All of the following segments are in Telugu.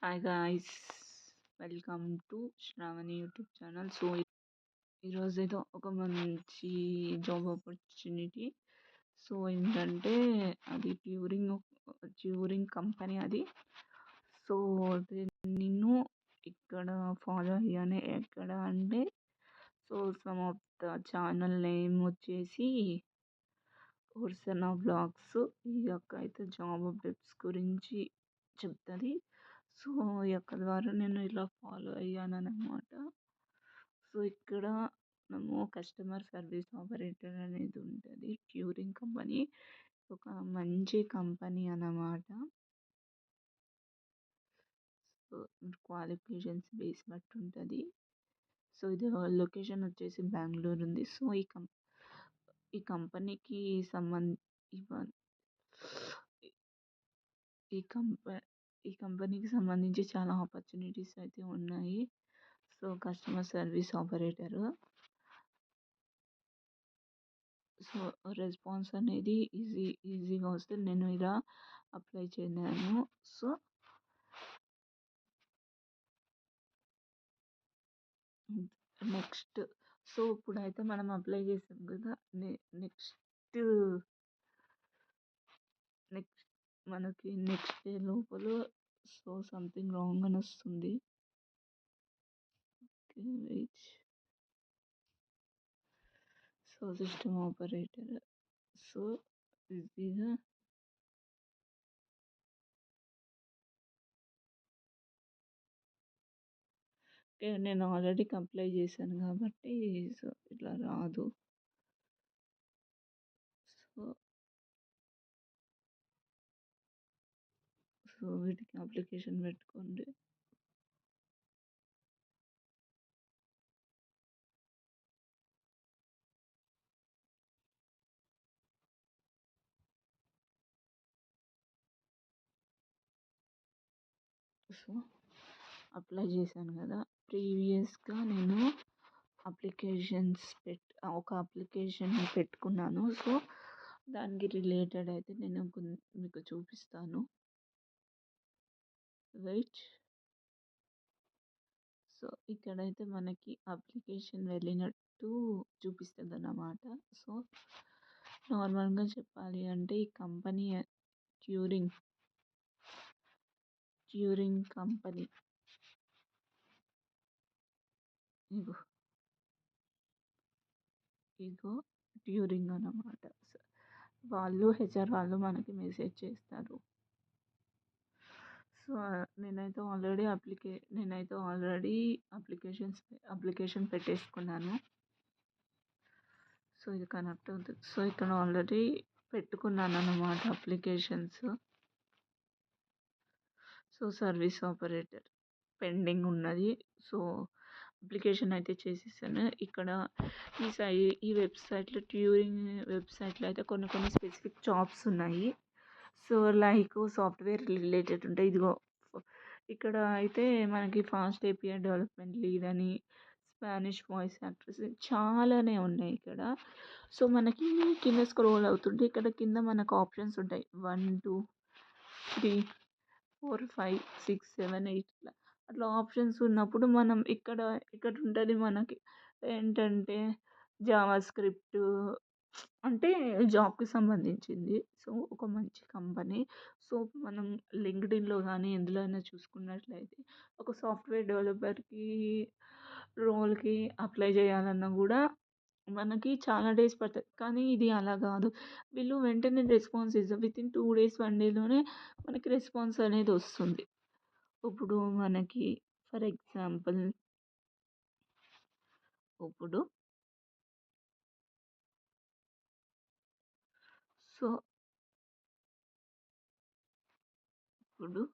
Hi guys, welcome to Shravani YouTube channel. So ఈరోజు ఏదో ఒక మంచి జాబ్ ఆపర్చునిటీ. సో ఏంటంటే అది ట్యూరింగ్ కంపెనీ అది. సో నేను ఇక్కడ ఫాలో అయ్యాను. ఎక్కడ అంటే so some of the channel name వచ్చేసి ఉర్సన బ్లాగ్స్. ఈ యొక్క అయితే జాబ్ అప్డేట్స్ గురించి చెప్తుంది. సో ఈ యొక్క ద్వారా నేను ఇలా ఫాలో అయ్యానన్నమాట. సో ఇక్కడ మనము కస్టమర్ సర్వీస్ ఆపరేటర్ అనేది ఉంటుంది. ట్యూరింగ్ కంపెనీ ఒక మంచి కంపెనీ అన్నమాట. సో క్వాలిఫికేషన్స్ బేస్ బట్టి ఉంటుంది. సో ఇది లొకేషన్ వచ్చేసి బెంగళూరు ఉంది. సో ఈ కంపెనీకి సంబంధ ఇవ- ఈ కంప ఈ కంపెనీకి సంబంధించి చాలా ఆపర్చునిటీస్ అయితే ఉన్నాయి. So customer service operator. So response అనేది ఈజీగా వస్తే నేను ఇలా అప్లై చేయను. సో నెక్స్ట్ సో ఇప్పుడైతే మనం అప్లై చేసాం కదా. నెక్స్ట్ నెక్స్ట్ మనకి నెక్స్ట్ డే లోపల సో సంథింగ్ రాంగ్ అని వస్తుంది. Wait. So system operator. So ఈజీగా నేను ఆల్రెడీ అప్లై చేశాను కాబట్టి సో ఇట్లా రాదు. సో సో వీటికి అప్లికేషన్ పెట్టుకోండి. సో అప్లై చేశాను కదా. ప్రీవియస్గా నేను ఒక అప్లికేషన్ పెట్టుకున్నాను. సో దానికి రిలేటెడ్ అయితే నేను మీకు చూపిస్తాను. వెయిట్. సో ఇక్కడైతే మనకి అప్లికేషన్ వెళ్ళినట్టు చూపిస్తుంది అన్నమాట. సో నార్మల్గా చెప్పాలి అంటే ఈ కంపెనీ ట్యూరింగ్ ట్యూరింగ్ కంపెనీ ఇగో ఇగో ట్యూరింగ్ అన్నమాట. వాళ్ళు హెచ్ఆర్ వాళ్ళు మనకి మెసేజ్ చేస్తారు. సో నేనైతే ఆల్రెడీ అప్లికేషన్ పెట్టేసుకున్నాను. సో ఇది కనెక్ట్ అవుతుంది. సో ఇక్కడ ఆల్రెడీ పెట్టుకున్నాను అన్నమాట applications. So service operator pending ఉన్నది. సో అప్లికేషన్ అయితే చేసేసాను. ఇక్కడ ఈ వెబ్సైట్లో ట్యూరింగ్ వెబ్సైట్లో అయితే కొన్ని స్పెసిఫిక్ జాబ్స్ ఉన్నాయి. సో లైక్ సాఫ్ట్వేర్ రిలేటెడ్ ఉంటాయి. ఇదిగో ఇక్కడ అయితే మనకి ఫాస్ట్ ఏపీఐ డెవలప్మెంట్ లీడ్ అని, స్పానిష్ వాయిస్ యాక్ట్రెస్ చాలానే ఉన్నాయి ఇక్కడ. సో మనకి కింద స్క్రోల్ అవుతుంటే ఇక్కడ కింద మనకు ఆప్షన్స్ ఉంటాయి. 1 2 3 4 5 6 7 8 అట్లా ఆప్షన్స్ ఉన్నప్పుడు మనం ఇక్కడ ఇక్కడ ఉంటుంది మనకి ఏంటంటే జావా స్క్రిప్ట్ అంటే జాబ్కి సంబంధించింది. సో ఒక మంచి కంపెనీ. సో మనం లింక్డ్ఇన్లో కానీ ఎందులో అయినా చూసుకున్నట్లయితే ఒక సాఫ్ట్వేర్ డెవలపర్కి రోల్కి అప్లై చేయాలన్నా కూడా మనకి చాలా డేస్ పడుతుంది. కానీ ఇది అలా కాదు. వీళ్ళు వెంటనే రెస్పాన్స్ ఇస్తారు. వితిన్ 2 డేస్ 1 డేలోనే మనకి రెస్పాన్స్ అనేది వస్తుంది. ఇప్పుడు మనకి ఫర్ ఎగ్జాంపుల్ ఇప్పుడు సో ఇప్పుడు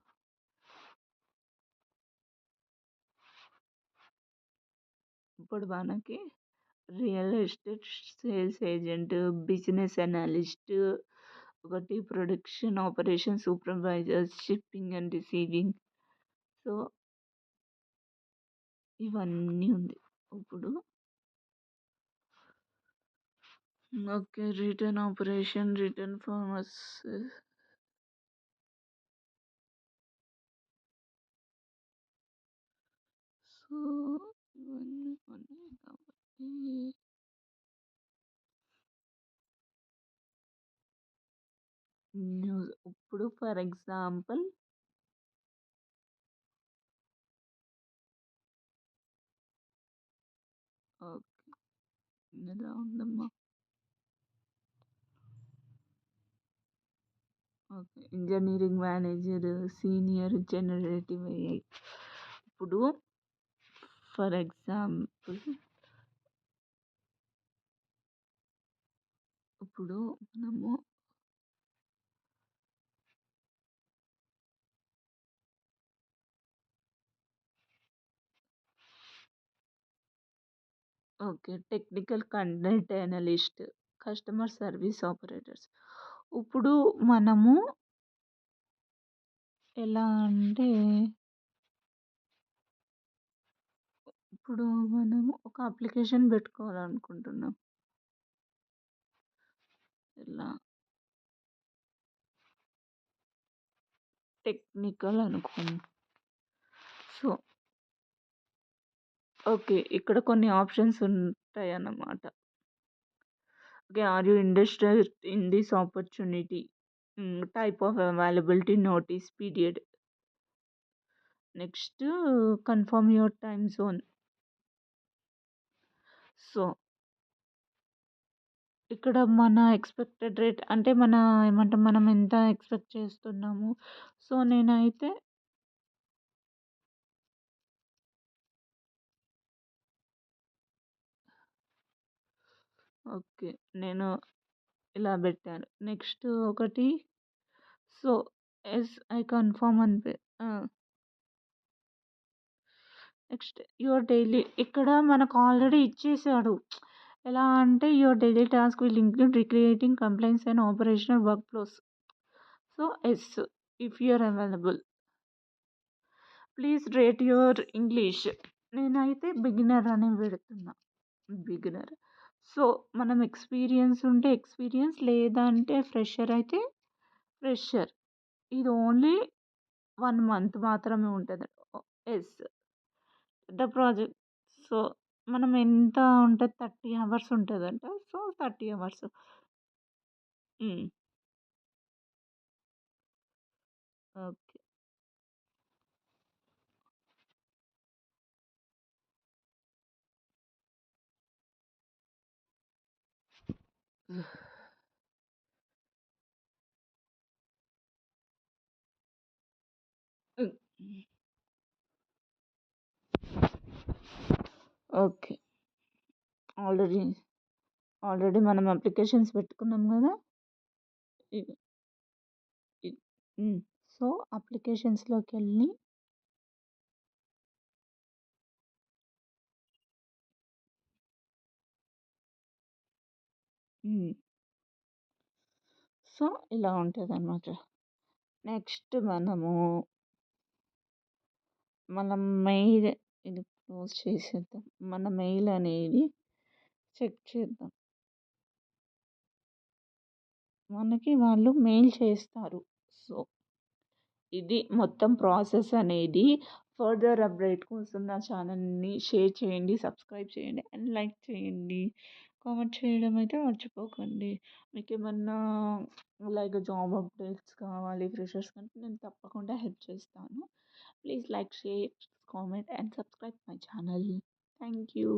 ఇప్పుడు మనకి real estate sales agent, business analyst, ఒకటి production operation supervisor, shipping and receiving. So ఇవన్నీ ఉంది. ఇప్పుడు okay, return operation, return farmers. ఇవన్నీ ఉన్నాయి కాబట్టి న్యూస్ ఇప్పుడు ఫర్ ఎగ్జాంపుల్ ఓకే. ఎలా ఉందమ్మా? Okay. Engineering manager, senior generative AI. ఇప్పుడు ఫర్ ఎగ్జాంపుల్ ఇప్పుడు మనము okay. Technical content analyst, customer service operators. ఇప్పుడు మనము ఎలా అంటే, ఇప్పుడు మనము ఒక అప్లికేషన్ పెట్టుకోవాలనుకుంటున్నాం. ఎలా టెక్నికల్ అనుకోండి. So, okay. ఇక్కడ కొన్ని ఆప్షన్స్ ఉంటాయన్నమాట. Okay. Are you interested in this opportunity? Type of availability, notice period. Next confirm your time zone. So, ఇక్కడ మన ఎక్స్‌పెక్టెడ్ రేట్ అంటే ఏమంటాం, మనం ఎంత ఎక్స్‌పెక్ట్ చేస్తున్నాము. సో, నేనైతే ఓకే. నేను ఇలా పెట్టాను. నెక్స్ట్ ఒకటి సో, యెస్ ఐ కన్ఫర్మ్ అని ఆ! నెక్స్ట్ యువర్ డైలీ ఇక్కడ మనకు ఆల్రెడీ ఇచ్చేసాడు. ఎలా అంటే your daily task will include recreating complaints and operational workflows. So, yes if you are available. Please rate your English. నేనైతే బిగినర్ అని పెడుతున్నా. బిగినర్. సో, మనం ఎక్స్‌పీరియన్స్ ఉంటే ఎక్స్‌పీరియన్స్, లేదంటే ఫ్రెషర్ అయితే ఫ్రెషర్. ఇది ఓన్లీ 1 మంత్ మాత్రమే ఉంటదట. యెస్. The project. సో, మనం ఎంత ఉంటది, 30 అవర్స్ ఉంటదంట. So, 30 hours. హ్మ్. ఓకే. హ్మ్. ఓకే. ఆల్రెడీ ఆల్రెడీ మనం అప్లికేషన్స్ పెట్టుకున్నాం గదా! ఇ ఇ హ్మ్. సో, అప్లికేషన్స్‌లోకెళ్ళి హ్మ్. సో, ఇలా ఉంటదనమాట. నెక్స్ట్ మనం మెయిల్ ఇది క్లోజ్ చేసేద్దాం. మన మెయిల్ అనేది చెక్ చేద్దాం. మనకి వాళ్ళు మెయిల్ చేస్తారు. సో, ఇది మొత్తం ప్రాసెస్ అనేది. ఫర్దర్ అప్డేట్ కోసం నా ఛానల్‌ని షేర్ చేయండి, సబ్స్క్రైబ్ చేయండి అండ్ లైక్ చేయండి. కామెంట్ చేయడం అయితే మర్చిపోకండి. మీకేమన్నా లైక్ జాబ్ అప్డేట్స్ కావాలి, ఫ్రెషర్స్ కంటే నేను తప్పకుండా హెల్ప్ చేస్తాను. Please like, share, comment and subscribe my channel. Thank you.